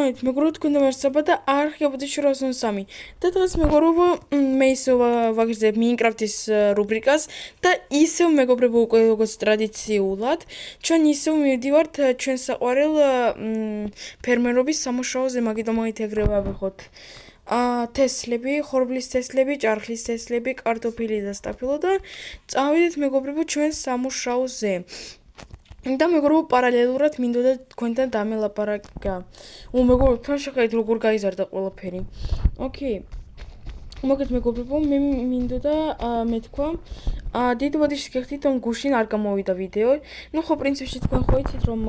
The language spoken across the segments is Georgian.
მოგესალმებით, მეგობრებო, თქვენ დამარცხება და არხებოდი შორასონ 3. და დღეს მეგობრებო, მე ისევ ვაგრძელებ Minecraft-ის რუბრიკას და ისევ მეგობრებო, უკვე როგორც ტრადიციულად, ჩვენ ისევ მივდივართ ჩვენ საყვარელ ფერმერობის სამუშაოზე, მაგიტომ მოითეგრება ვიხოთ. თესლები, ხორბლის თესლები, ჭარხლის თესლები, კარტოფილი და სტაფილო და წავიდეთ მეგობრებო ჩვენ სამუშაოზე. და მეგობრებო, პარალელურად მინდოდა თქვენთან დამელაპარაკა. მეგობრებო, თან შეხედეთ როგორ გაიზარდა ყველაფერი. ოკეი. მოგეთ მეგობრებო, მე მინდოდა მეთქვა დიდი ბოდიშს გიხდით, რომ გუშინ არ გამოვიდა ვიდეო. ნუ ხო პრინციპში თქვენ ხო იცით, რომ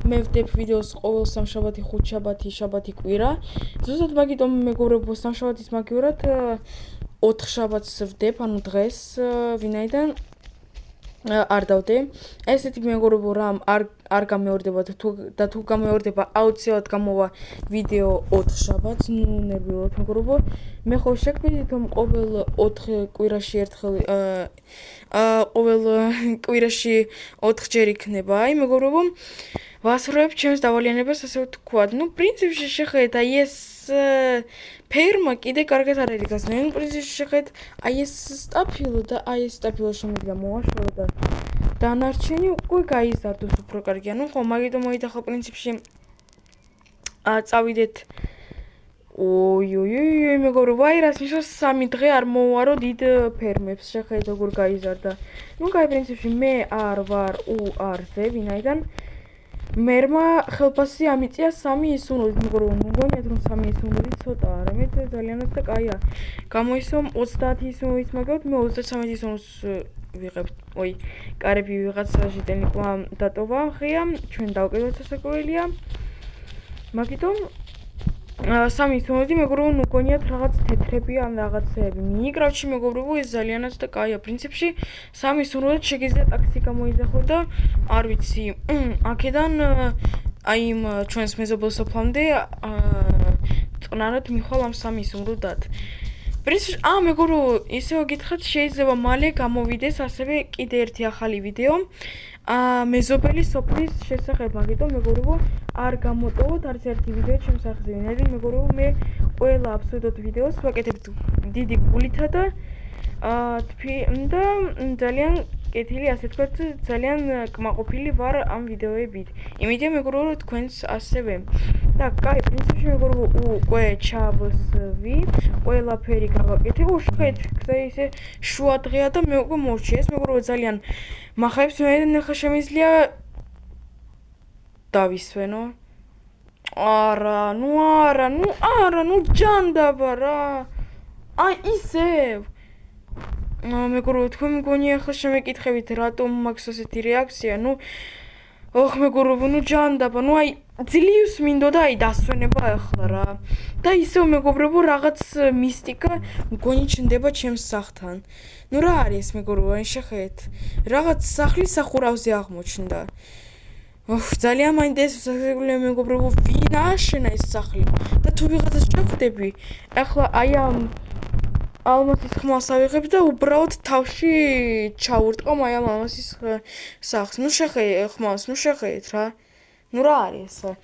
მე ვდებ ვიდეოს ყოველ სამშაბათი, ხუთშაბათი, შაბათი, კვირა. ზუსტად მაგიტომ მეგობრებო, სამშაბათის მაგივრად 4 შაბათს ვდებ, ანუ დღეს ვინაიდან არ დავდე. ესეთი მეგობრებო რამ არ გამეორდება და თუ გამეორდება აუცილებლად გამოვა ვიდეო 4 შაბათს. ნუ ნერვიულად მეგობრებო. მე ხო შეგვიძლია რომ ყოველ 4 კვირაში ერთხელ ყოველ კვირაში 4 ჯერ იქნება. აი მეგობრებო, ვასრულებ ჩემს დავალიანებას, ასე ვთქვათ. ნუ პრინციპში შეხედეთ, აი ეს ფერმა კიდე კარგად არ არის გასული. ნუ პრინციპში შეხედეთ, აი ეს სტაფილო და აი ეს სტაფილო შემიძლია მოვაშორო და დანარჩენი უკვე გაიზარდოს უფრო კარგია. ნუ ხო მაგიტომ მოითახა პრინციპში წავიდეთ. ოი მეგობრებო, აი რას ნიშნავს 3 დღე არ მოვარო დიდ ფერმებს. შეხედეთ როგორ გაიზარდა. ნუ კაი პრინციპში მე არ ვარ უარზე, ვინაიდან მერმა ხელფასი ამიწია 3 ისუნოდით. მეგობრებო, მგონიათ რომ 3 ისუნოდით ცოტა არა, მე ძალიანაც და კაია. გამოისო 30 ისუნოდით მაგალითად, მე 33 ისუნოდს ვიღებ. ой, კარები ვიღაცა ჟიტენიკვა დატოვა ღია, ჩვენ დავკიდოთ სასაკვირველია. მაგიტომ 3 ისუნოდი მეგობრებო, ნუ გონიათ რაღაც თეთრები ან რაღაცები. Minecraft-ში მეგობრებო, ეს ძალიანაც და კაია. პრინციპში 3 ისუნოდით შეგიძლიათ ტაქსი გამოიძახო და არ ვიცი, აქედან აი იმ ჩვენს მეზობელ სოფლამდე წყნარად მიხვალ ამ 3 ისუნოდად. პრინციპში მეგობრებო, ისევ გითხრათ, შეიძლება მალე გამოვიდეს ასევე კიდე ერთი ახალი ვიდეო მეზობელი სოფლის შესახებ. მაგიტომ მეგობრებო, არ გამოტოვოთ არც ერთი ვიდეო ჩემს არხზე. ვინაიდან მეგობრებო, მე ყველა აბსოლუტურად ვიდეოს ვაკეთებ დიდი გულითა და და ძალიან კეთილი, ასე ვთქვათ, ძალიან კმაყოფილი ვარ ამ ვიდეოებით. იმედია მეგობრებო, თქვენც ასევე. და კაი, პრინციპში მეგობრებო, უკვე ჩავსვი, ყველაფერი გავაკეთე. შეხედეთ, ისე შუა დღეა და მე უკვე მოვჭი. ეს მეგობრებო ძალიან მახაებს, ვინაიდან ახლა შემიძლია დავისვენო. ნუ ჯანდაბა რა. აი ისევ. მეგობრებო, თქვენ მგონია ახლა შემეკითხებით, რატომ მაქვს ასეთი რეაქცია? ნუ მეგობრებო, ნუ ჯანდაბა, ნუ აი ძლივს მინდოდა აი დასვენება ახლა რა. და ისევ მეგობრებო, რაღაც მისტიკა მგონი ჩნდება ჩემს სახლთან. ნუ რა არის მეგობრებო, აი შეხედეთ. რაღაც სახლი სახურავზე აღმოჩნდა. ძალიან მაინტერესებს მეგობრებო, ვინ აშენა ეს სახლი? და თუ ვიღაცას ჩავხდები, ახლა აი ამ ალმასის ხმალს ავიღებ და უბრალოდ თავში ჩავურტყამ აი ამ ალმასის სახლს. ნუ შეხედეთ ხმალს, ნუ შეხედეთ რა. ნუ რა არის ეს?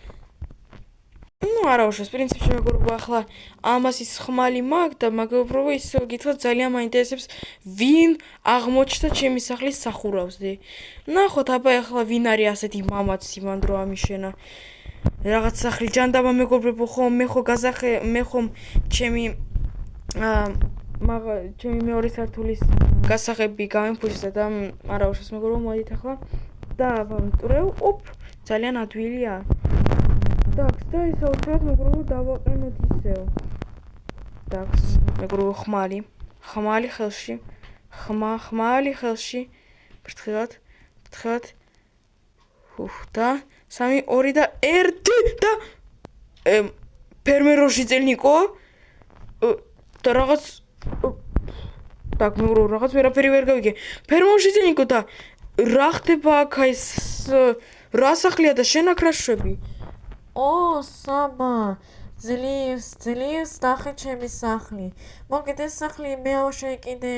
ნუ არა უშავს, პრინციპში მეგობრებო, ახლა ალმასის ხმალი მაქვს და მეგობრებო, ისე გითხრათ, ძალიან მაინტერესებს ვინ აღმოჩნდა ჩემი სახლის სახურავზე. ნახოთ აბა ახლა ვინ არის ასეთი მამაცი მან დრო ამიშენა რაღაც სახლი. ჯანდაბა მეგობრებო, ხო მე ხო გაზახე, მე ხომ ჩემი ჩემი მეორე სართულის გასაღები გამემფუჭდა და არა უშავს მეგობრებო, მოდით ახლა და ვამტვრევ. ძალიან ადვილია. დაქს და ეს აუცილებლად მეგობრებო დავაყენოთ ისევ. დაქს მეგობრებო, ხმალი ხელში. ხმალი ხელში. ფრთხილად. და 3 2 და 1 და ფერმერო ჟიტენიკო და რაღაც так მეგობრებო, რაღაც ვერაფერი ვერ გავიგე. ფერმერო ჟიტენიკო და რა ხდება აქ ეს რა სახლია და შენ აქ რა შვები? საბა, ძლივს ნახე ჩემი სახლი. მოგეთ ეს სახლი მე ავშე კიდე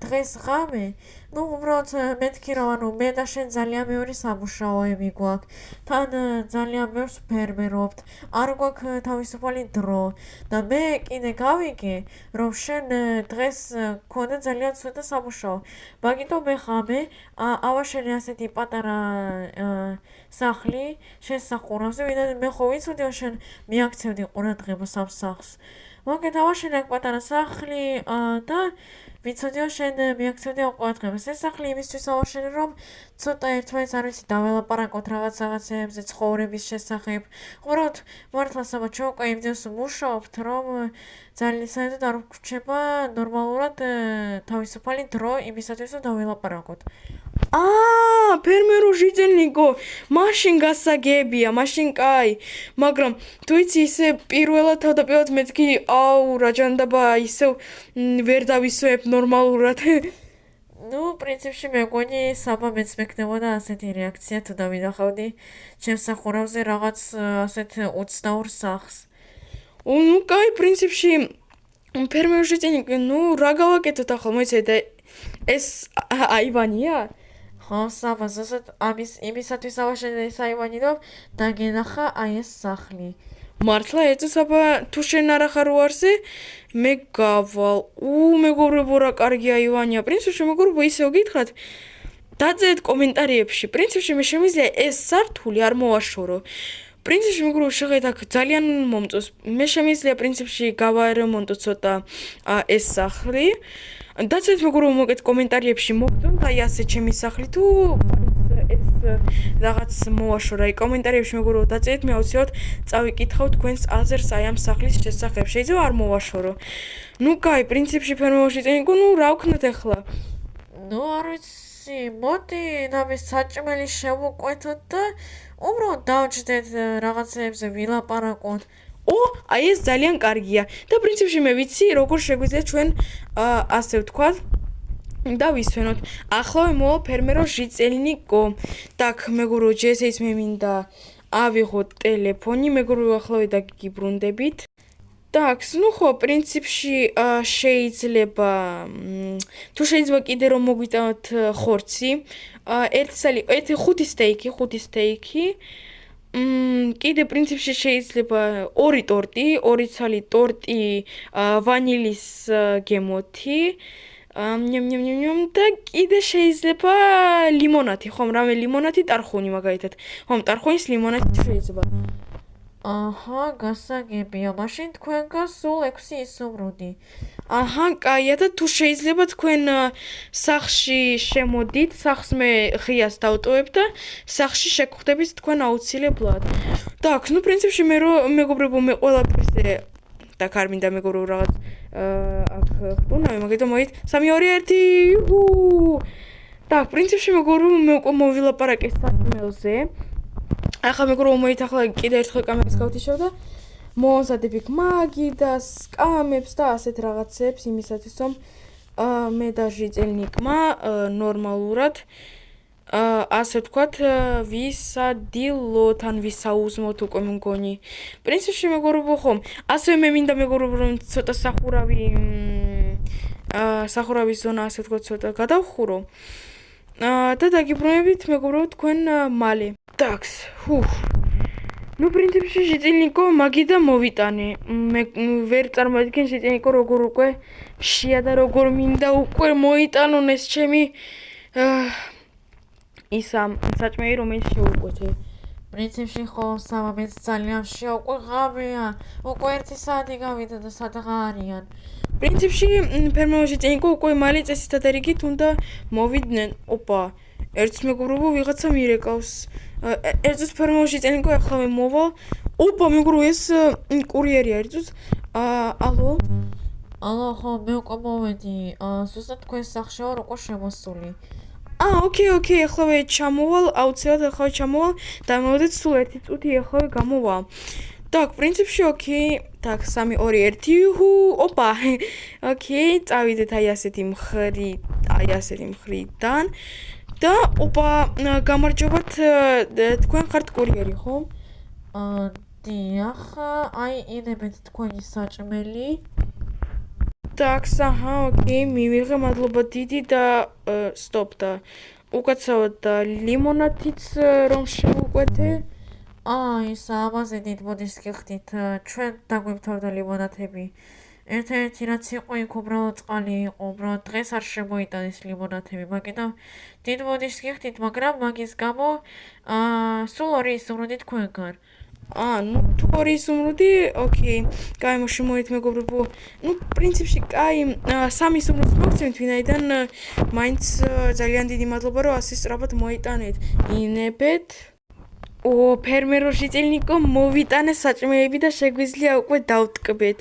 დღეს ღამე. ნუ უბრალოდ მეთქი რომ ანუ მე და შენ ძალიან მეორე სამუშაოები გვაქვს. თან ძალიან ბევრს ვფერმერობთ. არ გვაქვს თავისუფალი დრო და მე კიდე გავიგე რომ შენ დღეს გქონდა ძალიან ცუდა სამუშაო. მაგიტომ მე ხამე ავაშენე ასეთი პატარა სახლი შენ სახურავზე, ვინაიდან მე ხო ვიცოდი რომ შენ მიაქცევდი ყურადღებას ამ სახლს. მოგეთ ავაშენე აქ პატარა სახლი და ვიცოდი რომ შენ მიაქცევდი ამ ყურადღებას. ეს სახლი იმისთვის ავაშენე რომ ცოტა ერთმანეთს არ ვიცი დაველაპარაკოთ რაღაცებზე, ცხოვრების შესახებ. უბრალოდ მართლა საბაჩო უკვე იმდენს ვმუშაობთ რომ ძალიან საერთოდ არ გვრჩება ნორმალურად თავისუფალი დრო იმისათვის რომ დაველაპარაკოთ. ფერმერო ჟიწელნიკო, მაშინ გასაგებია, მაშინ კაი, მაგრამ თუ იცი ისე პირველად თავდაპირველად მეთქი, რა ჯანდაბა ისევ ვერ დავისვეებ ნორმალურად. ნუ პრინციპში მე მგონი საბა მეც მექნებოდა ასეთი რეაქცია თუ დავინახავდი ჩემს სახურავზე რაღაც ასეთ უცნაურ სახლს. ნუ კაი, პრინციპში ფერმერო ჟიწელნიკო, ნუ რა გავაკეთოთ ახლა, მოიცადე ეს აივანია? ხო, საბა ზუსტად იმისათვის ავაშენე ეს აივანი რომ დაგენახა აი ეს სახლი. მართლა ეწესება თუ შენ არ ახარ უარზე მე გავალ მეგობრებო რა კარგი აივანია პრინციპში მეგობრებო ისევ გითხრათ დაწერეთ კომენტარებში პრინციპში მე შემიძლია ეს სართული არ მოვაშორო პრინციპში მეგობრებო შეხედეთ აქ ძალიან მომწონს მე შემიძლია პრინციპში გავარემონტო ცოტა ეს სახლი დაწერეთ მეგობრებო მოგეთ კომენტარებში მოგწონთ აი ასე ჩემი სახლი თუ ეს რაღაც მოვაშორა კომენტარებში მეგობრებო დაწერეთ მე აუცილებლად წავიკითხავ თქვენს აზრს აი ამ სახლის შესახებ შეიძლება არ მოვაშორო ნუ კაი პრინციპში ფერმერში წენიკო ნუ რა ვქნათ ახლა ნუ არ ვიცი მოდი ნამის საჭმელი შევუკვეთოთ და უბრალოდ დავჭდეთ რაღაცებზე ვილაპარაკოთ აი ეს ძალიან კარგია და პრინციპში მე ვიცი როგორ შეგვიძლია ჩვენ ასე ვთქვათ და ვისვენოთ ახლავე მოვალ ფერმერო ჟიწელნიკო так მეგობრებო ჯესეიც მე მინდა ავიღოთ ტელეფონი მეგობრებო ახლავე დაგიბრუნდებით так ну ხო პრინციპში შეიძლება თუ შეიძლება კიდე რომ მოგვიტანოთ ხორცი ერთი 5 სტეიკი კიდე პრინციპში შეიძლება 2 ტორტი 2 ცალი ტორტი ვანილის გემოთი და კიდე შეიძლება ლიმონათი ხომ რამე ლიმონათი ტარხუნი მაგალითად ხომ ტარხუნის ლიმონათი შეიძლება აჰა გასაგებია მაშინ თქვენგან სულ 6 ისუმრუდი აჰა კაია და თუ შეიძლება თქვენ სახლში შემოდით სახლს მე ღიას დავტოვებ და სახლში შეგხვდებით თქვენ აუცილებლად так ну პრინციპში მე მეგობრებო მე ყველაფერზე так არ მინდა მეგობრებო რაღაც აქ ხტუნავი მაგიტომ მოით 3 2 1 так პრინციპში მეგობრებო მე უკვე მოვილაპარაკე საქმეზე ახლა მეგობრებო მოით ახლა კიდე ერთხელ კამერას გავთიშავ და მოვასადებ მაგიდას კამებს და ასეთ რაღაცებს იმისათვის რომ მე და ჟიწელნიკმა ნორმალურად ასე ვთქვათ ვისადილოთ ან ვისაუზმოთ უკვე მგონი პრინციპში მეგობრებო ხომ ასევე მე მინდა მეგობრებო რომ ცოტა სახურავის ზონა ასე ვთქვათ ცოტა გადავხურო და დაგიბრუნებით მეგობრებო თქვენ მალე так ну პრინციპში ჟიწელნიკო მაგიდა მოვიტანე მე ვერ წარმოადგენ ჟიწელნიკო როგორ უკვე შია და როგორ მინდა უკვე მოიტანონ ეს ჩემი ისა საჭმელი რომელიც შევუკვეთე პრინციპში ხო სამამეც ძალიან შეუყვე ღამეა უკვე 1 საათი გავიდა და სადღა არიან პრინციპში ფერმერო ჟიწელნიკო უკვე მალე წესითა რიგით უნდა მოვიდნენ ოპა ერთს მეგობრებო ვიღაცა მირეკავს ერთს ფერმერო ჟიწელნიკო ახლა მოვალ ოპა მეგობრებო ეს კურიერია ერთს ალო ხო მე უკვე მოვედი ზუსტად თქვენ სახლში ვარ უკვე შემოსული ოკეი ახლა ჩამოვალ აუცილებლად ახლა ჩამოვალ და მოვიდეთ სულ 1 წუთი ახლა გამოვალ так პრინციპში ოკეი так 3 2 1 ოპა ოკეი წავიდეთ აი ასეთი მხრიდან და ოპა გამარჯობათ თქვენ ხართ კურიერი ხო დიახ აი ინებეთ თქვენი საჭმელი Так, აჰა, ოკეი, მივიღე, მადლობა დიდი და სტოპ და უკაცრავად და ლიმონადიც რომ შევუკვეთე. ის ამაზე დიდ მოდის გიხდით, ჩვენ დაგვიმთავრდა ლიმონათები. ერთ-ერთი რაც იყო იქ უბრალოდ წყალი იყო, უბრალოდ დღეს არ შემოიტანეს ლიმონათები, მაგიტომ დიდ მოდის გიხდით, მაგრამ მაგის გამო სულ 2 ისურვდით თქვენგან. ну, თუ 2 ისუმრუდი, ოკეი, კაი, მოშმოით მეგობრებო. ну, პრინციპში, კაი, 3 ისუმრუდს მოგცემთ, ვინაიდან მაინც ძალიან დიდი მადლობა, რომ ასე სწრაფად მოიტანეთ. ინებეთ. ფერმერო ჟიტელნიკო მოვიტანე საჭმელები და შეგვიძლია უკვე დავტკბეთ.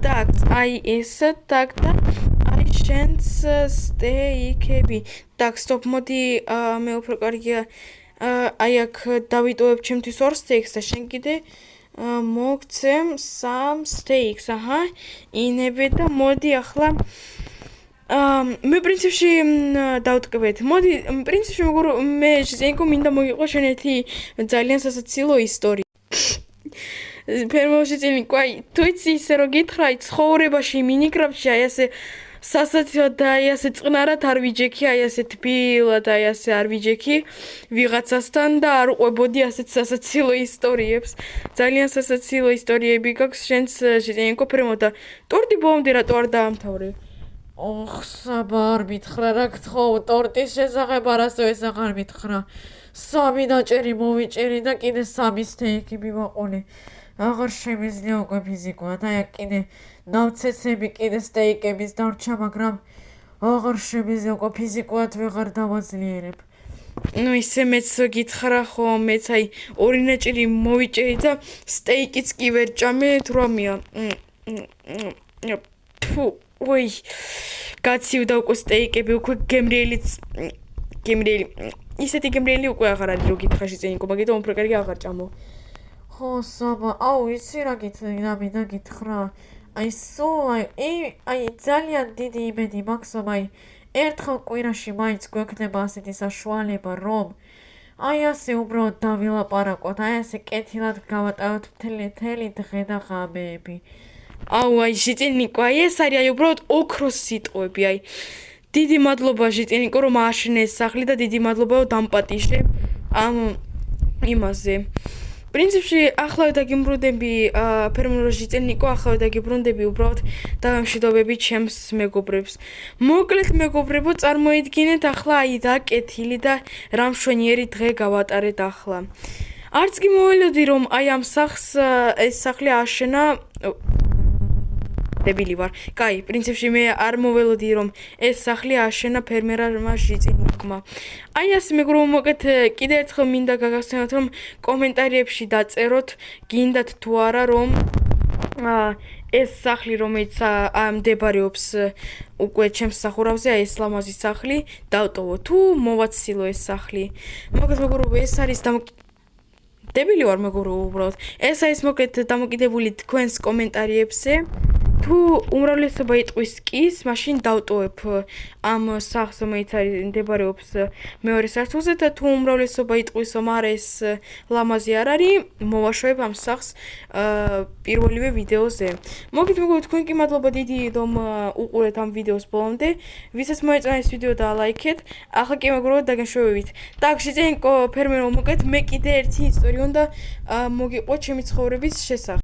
так, აი ეს, так და აი შენც სტეიკები. так, სტოპ, მოდი მე უფრო კარგია აი აქ დავიტოვებ ჩემთვის 2 სტეიკს და შენ კიდე მოგცემ 3 სტეიკს, აჰა, ინებე და მოდი ახლა მე პრინციპში დავტკბეთ. მოდი, პრინციპში მე ჟენკო მინდა მოგიყვა შენ ერთი ძალიან სასაცილო ისტორია. ფერმერში ჟენკო, აი, თუ იცი ისე რომ გითხრა, აი, ცხოვრებაში მინიკრაფტში აი ასე სასაცილოდ და აი ასე წყნარად არ ვიჯექი, აი ასე თბილად, აი ასე არ ვიჯექი ვიღაცასთან და არ უყვებოდი ასეთ სასაცილო ისტორიებს. ძალიან სასაცილო ისტორიები გაქვს შენც ჟენკო ფერმო და ტორტი ბოლომდე რატო არ დაამთავრე? საბა არ მითხრა, რა გთხოვ, ტორტის შესახებ არასოდეს აღარ მითხრა. 3 დაჭერი მოვიჭერი და კიდე 3 სტეიკი მივაყოლე. აღარ შემიძლია უკვე ფიზიკურად, აი აქ კიდე ნავცეცები, კიდე სტეიკების დარჩა, მაგრამ აღარ შემიძლია უკვე ფიზიკურად ვეღარ დავაძლიერებ. ну, ისე მეც გითხრა ხო, მეც აი 2 ნაჭერი მოვიჭერი და სტეიკიც კი ვერ ჭამე, თუ რამეა. თუ, ой, გაცივდა უკვე სტეიკები, უკვე გემრიელი. ისეთი გემრიელი უკვე აღარ არის, რო გითხრა ჟიტენიკო, მაგიტომ უფრო კარგი აღარ ჭამო. ხო, საბა, იცი რა მინდა გითხრა. აი, სულ აი ძალიან დიდი იმედი მაქვს, რომ აი ერთხელ კვირაში მაინც გვექნება ასეთი საშუალება, რომ აი ასე უბრალოდ დავილაპარაკოთ, აი ასე კეთილად გავატაროთ მთელი დღე და ღამეები. აი ჟიტენიკო, აი ეს არის აი უბრალოდ ოქროს სიტყვები, აი დიდი მადლობა ჟიტენიკო, რომ ააშენე ეს სახლი და დიდი მადლობა, რომ დამპატიშე ამ იმაზე. პრინციპში ახლავე დაგიმბრუნდები ფერმერო ჟიტენიკო, ახლავე დაგიბრუნდები უბრალოდ დავემშვიდობები ჩემს მეგობრებს. მოკლედ მეგობრებო, წარმოიდგინეთ ახლა აი დაკეთილი და რა მშვენიერი დღე გავატარეთ ახლა. არც კი მოველოდი რომ აი ამ სახლს ეს სახლი ააშენა დებილი ვარ. კაი, პრინციპში მე არ მოველოდი რომ ეს სახლი ააშენა ფერმერმა ჟიტენიკმა. აი ასე მეგობრებო, მოკეთ კიდე ერთხელ მინდა გაგახსენოთ რომ კომენტარებში დაწეროთ, გინდათ თუ არა რომ ეს სახლი რომელიც მდებარეობს უკვე ჩემს სახურავზე, აი ეს ლამაზი სახლი დავტოვო თუ მოვაცილო ეს სახლი. მოგეთ მეგობრებო, ეს არის დებილი ვარ მეგობრებო, უბრალოდ. ეს არის მოგეთ დამოკიდებული თქვენს კომენტარებზე. თუ უმრავლესობა იტყვის კის, მაშინ დავტოვებ ამ სახლს, რომელიც მდებარეობს მეორე სართულზე და თუ უმრავლესობა იტყვის რომ არა ეს ლამაზი არ არის, მოვაშვებ ამ სახლს პირველივე ვიდეოზე. მოგით მეგობრებო, თქვენ კი მადლობა დიდი რომ უყურეთ ამ ვიდეოს ბოლომდე. ვისაც მოეწონა ეს ვიდეო და ლაიქეთ. ახლა კი მეგობრებო, დაგემშვიდობებით. так, ჟიტენიკო ფერმერო, მოგეთ მე კიდე ერთი ისტორია უნდა მოგიყვოთ ჩემი ცხოვრების შესახებ.